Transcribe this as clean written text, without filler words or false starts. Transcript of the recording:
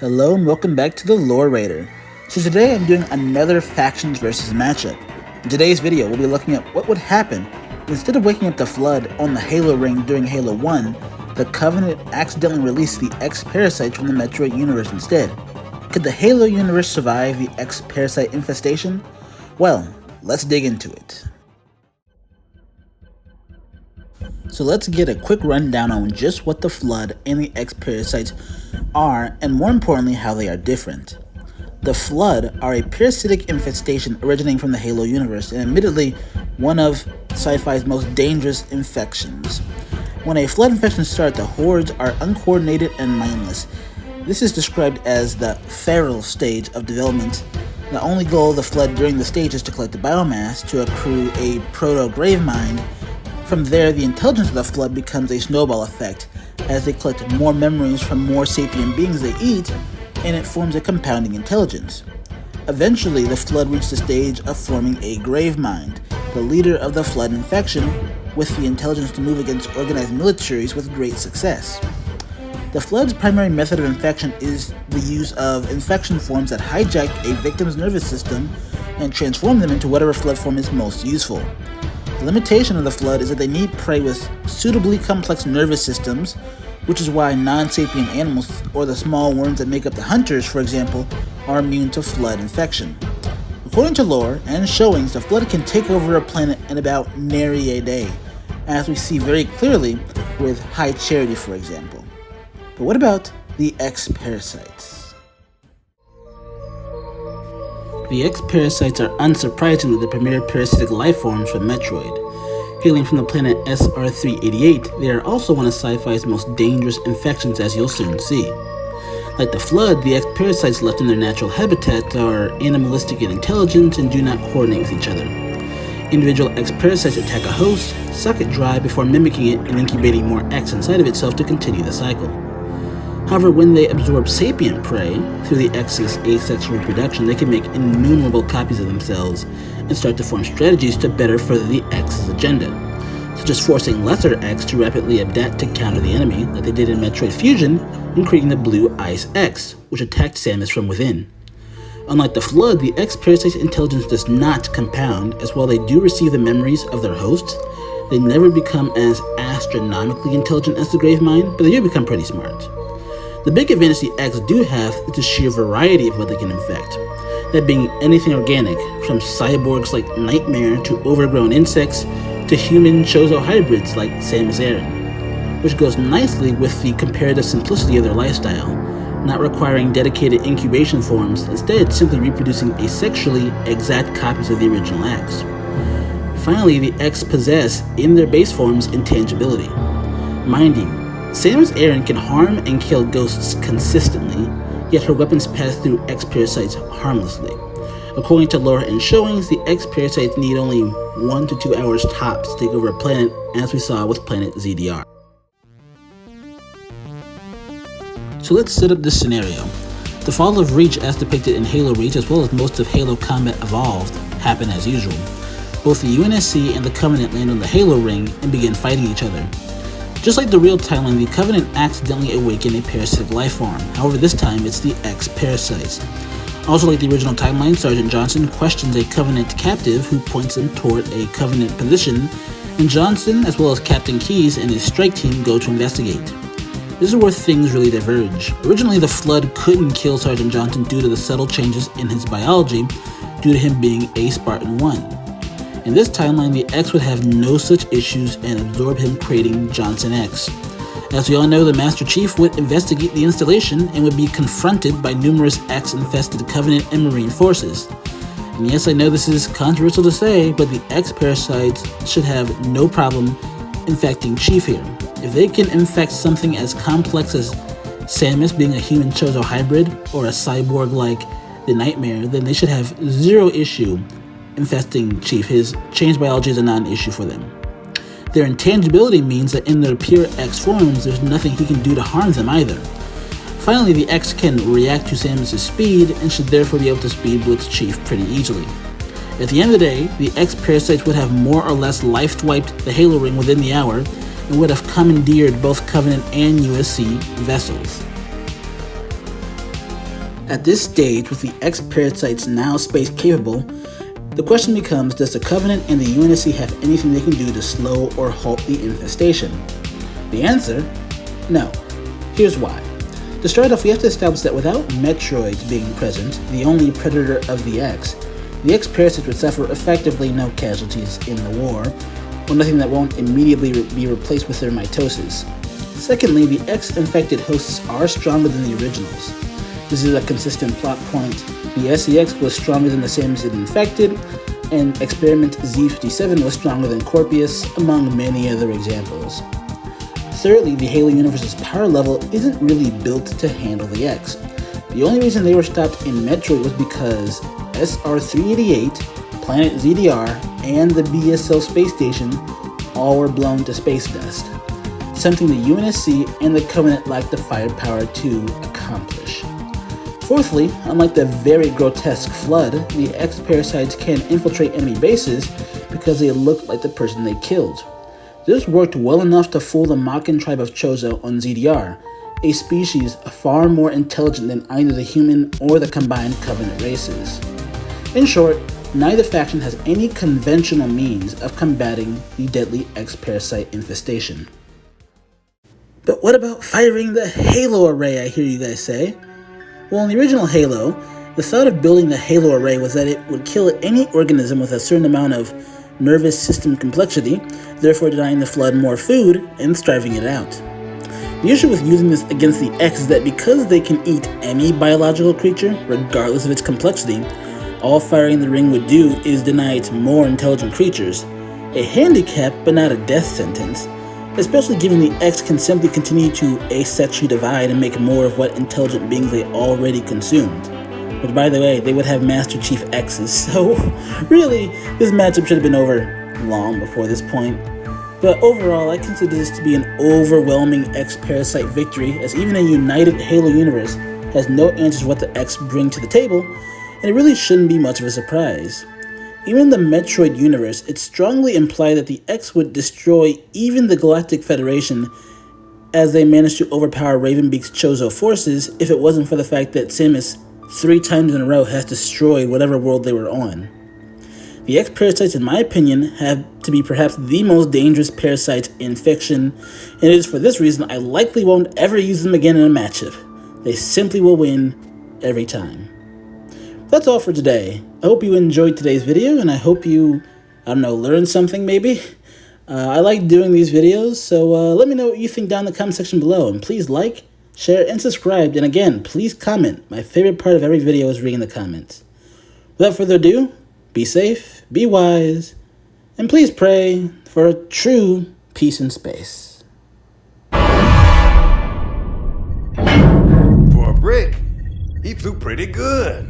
Hello and welcome back to the Lore Raider. So today I'm doing another factions versus matchup. In today's video we'll be looking at what would happen instead of waking up the Flood on the Halo ring during Halo 1, the Covenant accidentally released the X-Parasite from the Metroid universe instead. Could the Halo universe survive the X-Parasite infestation? Well, let's dig into it. So let's get a quick rundown on just what the Flood and the X-Parasites are, and more importantly, how they are different. The Flood are a parasitic infestation originating from the Halo universe, and admittedly, one of sci-fi's most dangerous infections. When a Flood infection starts, the hordes are uncoordinated and mindless. This is described as the feral stage of development. The only goal of the Flood during the stage is to collect the biomass to accrue a proto-grave mind. From there, the intelligence of the Flood becomes a snowball effect, as they collect more memories from more sapient beings they eat, and it forms a compounding intelligence. Eventually, the Flood reach the stage of forming a grave mind, the leader of the Flood infection, with the intelligence to move against organized militaries with great success. The Flood's primary method of infection is the use of infection forms that hijack a victim's nervous system and transform them into whatever Flood form is most useful. The limitation of the Flood is that they need prey with suitably complex nervous systems, which is why non-sapient animals or the small worms that make up the hunters, for example, are immune to Flood infection. According to lore and showings, the Flood can take over a planet in about nary a day, as we see very clearly with High Charity, for example. But what about the X-Parasites? The X-Parasites are unsurprisingly the premier parasitic life forms from Metroid. Hailing from the planet SR-388, they are also one of sci-fi's most dangerous infections, as you'll soon see. Like the Flood, the X-Parasites left in their natural habitat are animalistic in intelligence and do not coordinate with each other. Individual X-Parasites attack a host, suck it dry before mimicking it and incubating more X inside of itself to continue the cycle. However, when they absorb sapient prey through the X's asexual reproduction, they can make innumerable copies of themselves and start to form strategies to better further the X's agenda, such as forcing lesser X to rapidly adapt to counter the enemy, like they did in Metroid Fusion, and creating the Blue Ice X, which attacked Samus from within. Unlike the Flood, the X-Parasite's intelligence does not compound, as while they do receive the memories of their hosts, they never become as astronomically intelligent as the Gravemind, but they do become pretty smart. The big advantage the X do have is the sheer variety of what they can infect, that being anything organic, from cyborgs like Nightmare to overgrown insects to human Chozo hybrids like Samus Aran, which goes nicely with the comparative simplicity of their lifestyle, not requiring dedicated incubation forms, instead simply reproducing asexually exact copies of the original X. Finally, the X possess, in their base forms, intangibility. Mind you, Samus Aran can harm and kill ghosts consistently, yet her weapons pass through X-Parasites harmlessly. According to lore and showings, the X-Parasites need only 1 to 2 hours tops to take over a planet, as we saw with planet ZDR. So let's set up this scenario. The fall of Reach, as depicted in Halo Reach, as well as most of Halo Combat Evolved, happen as usual. Both the UNSC and the Covenant land on the Halo ring and begin fighting each other. Just like the real timeline, the Covenant accidentally awaken a parasitic life form. However, this time it's the X-Parasites. Also like the original timeline, Sergeant Johnson questions a Covenant captive who points him toward a Covenant position, and Johnson, as well as Captain Keyes and his strike team, go to investigate. This is where things really diverge. Originally, the Flood couldn't kill Sergeant Johnson due to the subtle changes in his biology, due to him being a Spartan 1. In this timeline, the X would have no such issues and absorb him, creating Johnson X. As we all know, the Master Chief would investigate the installation and would be confronted by numerous X-infested Covenant and Marine forces. And yes, I know this is controversial to say, but the X-Parasites should have no problem infecting Chief here. If they can infect something as complex as Samus being a human Chozo hybrid or a cyborg like the Nightmare, then they should have zero issue infesting Chief. His changed biology is a non-issue for them. Their intangibility means that in their pure X forms, there's nothing he can do to harm them either. Finally, the X can react to Samus' speed and should therefore be able to speed Blitz Chief pretty easily. At the end of the day, the X-Parasites would have more or less life-wiped the Halo ring within the hour and would have commandeered both Covenant and USC vessels. At this stage, with the X-Parasites now space-capable, the question becomes, does the Covenant and the UNSC have anything they can do to slow or halt the infestation? The answer? No. Here's why. To start off, we have to establish that without Metroids being present, the only predator of the X-Parasites would suffer effectively no casualties in the war, or nothing that won't immediately be replaced with their mitosis. Secondly, the X-infected hosts are stronger than the originals. This is a consistent plot point. The SEX was stronger than the Samson infected, and Experiment Z57 was stronger than Corpius, among many other examples. Thirdly, the Halo universe's power level isn't really built to handle the X. The only reason they were stopped in Metroid was because SR-388, Planet ZDR, and the BSL space station all were blown to space dust, something the UNSC and the Covenant lacked the firepower to accomplish. Fourthly, unlike the very grotesque Flood, the X-Parasites can infiltrate enemy bases because they look like the person they killed. This worked well enough to fool the Makan tribe of Chozo on ZDR, a species far more intelligent than either the human or the combined Covenant races. In short, neither faction has any conventional means of combating the deadly X-Parasite infestation. But what about firing the Halo array, I hear you guys say? Well, in the original Halo, the thought of building the Halo array was that it would kill any organism with a certain amount of nervous system complexity, therefore denying the Flood more food and starving it out. The issue with using this against the X is that because they can eat any biological creature, regardless of its complexity, all firing the ring would do is deny its more intelligent creatures, a handicap but not a death sentence, especially given the X can simply continue to asexually divide and make more of what intelligent beings they already consumed. Which, by the way, they would have Master Chief X's, so really, this matchup should have been over long before this point. But overall, I consider this to be an overwhelming X-Parasite victory, as even a united Halo universe has no answers to what the X bring to the table, and it really shouldn't be much of a surprise. Even in the Metroid universe, it's strongly implied that the X would destroy even the Galactic Federation as they managed to overpower Ravenbeak's Chozo forces if it wasn't for the fact that Samus 3 times in a row has destroyed whatever world they were on. The X-Parasites, in my opinion, have to be perhaps the most dangerous parasites in fiction, and it is for this reason I likely won't ever use them again in a matchup. They simply will win every time. That's all for today. I hope you enjoyed today's video, and I hope you, learned something maybe. I like doing these videos, so let me know what you think down in the comment section below, and please like, share, and subscribe, and again, please comment. My favorite part of every video is reading the comments. Without further ado, be safe, be wise, and please pray for a true peace in space. For a brick, he flew pretty good.